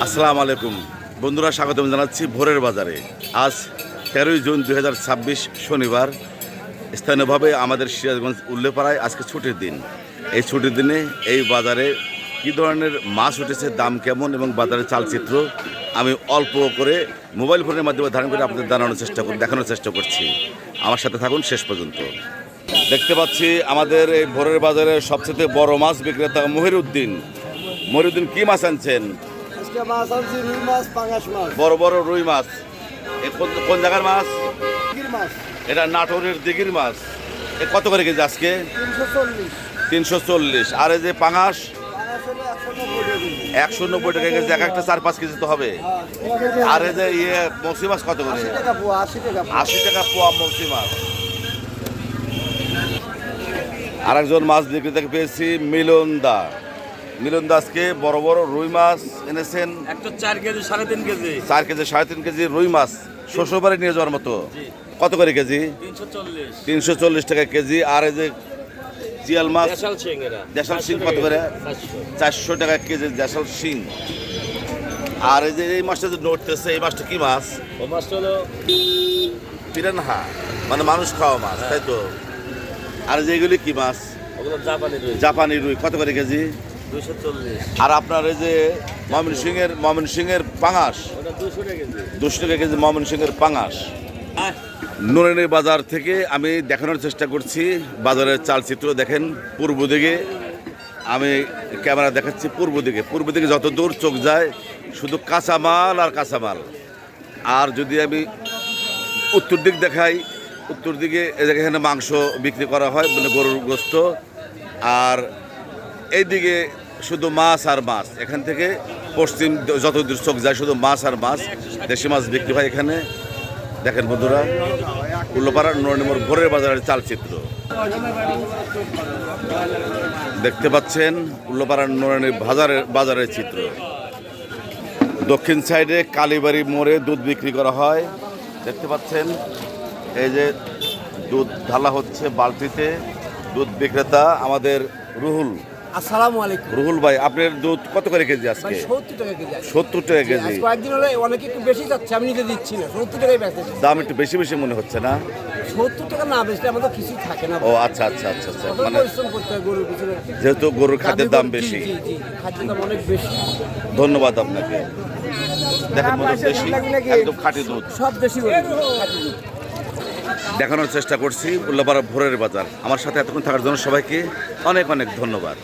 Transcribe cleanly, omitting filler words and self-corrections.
আসসালামু আলাইকুম বন্ধুরা, স্বাগতম জানাচ্ছি ভোরের বাজারে। আজ 13ই জুন 2026 শনিবার। স্থানীয়ভাবে আমাদের সিরাজগঞ্জ উল্লেপাড়ায় আজকে ছুটির দিন। এই ছুটির দিনে এই বাজারে কী ধরনের মাছ উঠেছে, দাম কেমন এবং বাজারের চালচিত্র আমি অল্প করে মোবাইল ফোনের মাধ্যমে ধারণ করে আপনাদের দেখানোর চেষ্টা করছি। আমার সাথে থাকুন শেষ পর্যন্ত। দেখতে পাচ্ছি আমাদের এই ভোরের বাজারের সবচেয়ে বড় মাছ বিক্রেতা মহিরুদ্দিন। মহিরুদ্দিন, কি মাছ আনছেন? বড় বড় রুই মাছ। কোন জায়গার মাছ? এটা নাটোরের দিঘির মাছ। এ কত করে কেজি আজকে? 340। আর এই যে পাঙাশ 190 টাকা কেজি, এক একটা 4-5 কেজি তো হবে। আর এই যে মৌসি মাছ কত করে? 80 টাকা পোয়া মৌসি মাছ। আর একজন মাছ বিক্রেতাকে পেয়েছি, মিলন দা আজকে বড় বড় রুই মাছ এনেছেন। 4 কেজি 3.5 কেজি 4 কেজি 3.5 কেজি রুই মাছ শ্বশুরবাড়ি নিয়ে যাওয়ার মতো। কত করে কেজি? 340 টাকা কেজি। আর এই যে জিয়াল মাছ দেশাল শিং কত করে? 400 টাকা কেজি দেশাল শিং। আর এই যে এই মাছটা যে নড়তেছে, এই মাছটা কি মাছ? ও মাছটা হলো পিরানহা, মানে মানুষ খাওয়া মাছ, তাই তো? আর যেগুলি কি মাছ? ওগুলো জাপানি রুই কত করে কেজি? 240। আর আপনার এই যে ময়মনসিংহের পাঙাশ, ওটা 200 টাকা কেজি। 200 টাকা কেজি ময়মনসিংহের পাঙাশ। নুরানি বাজার থেকে আমি দেখানোর চেষ্টা করছি বাজারের চালচিত্র। দেখেন পূর্ব দিকে, আমি ক্যামেরা দেখাচ্ছি পূর্ব দিকে যত দূর চোখ যায় শুধু কাঁচামাল আর কাঁচামাল। আর যদি আমি উত্তর দিক দেখাই, উত্তর দিকে এখানে মাংস বিক্রি করা হয়, মানে গরুর গোস্ত। আর এইদিকে শুধু মাছ আর মাছ। এখান থেকে পশ্চিম যত দূর চোখ যায় শুধু মাছ আর মাছ, দেশি মাছ বিক্রি হয় এখানে। দেখেন বন্ধুরা, উল্লাপাড়ার নুরানি ভোরের বাজারের চালচিত্র দেখতে পাচ্ছেন। উল্লাপাড়ার নুরানি বাজারের চিত্র। দক্ষিণ সাইডে কালীবাড়ি মোড়ে দুধ বিক্রি করা হয়, দেখতে পাচ্ছেন। এই যে দুধ ঢালা হচ্ছে বালতিতে। দুধ বিক্রেতা আমাদের রুহুল। আসসালামু আলাইকুম। রুহুল ভাই, আপনার দুধ কত করে কেজি আজকে? 70 টাকা কেজি। 70 টাকা কেজি। কয়েকদিন হলো অনেকে একটু বেশি যাচ্ছে, আমি নিজে দিচ্ছি না, 70 টাকাই বেচতেছি। দাম একটু বেশি মনে হচ্ছে না? 70 টাকা না বেচলে আমাদের কিছু থাকে না। ও আচ্ছা। মানে পরিশ্রম করতে হয় গরুর পিছনে, যেহেতু গরুর খাদ্যের দাম বেশি। জি, খাদ্যের দাম অনেক বেশি। ধন্যবাদ আপনাকে। দেখেন দেশি, একদম খাঁটি দুধ, সব দেশি গরু, খাঁটি দুধ দেখানোর চেষ্টা করছি উল্লাপাড়া ভোরের বাজার। আমার সাথে এতক্ষণ থাকার জন্য সবাইকে অনেক ধন্যবাদ।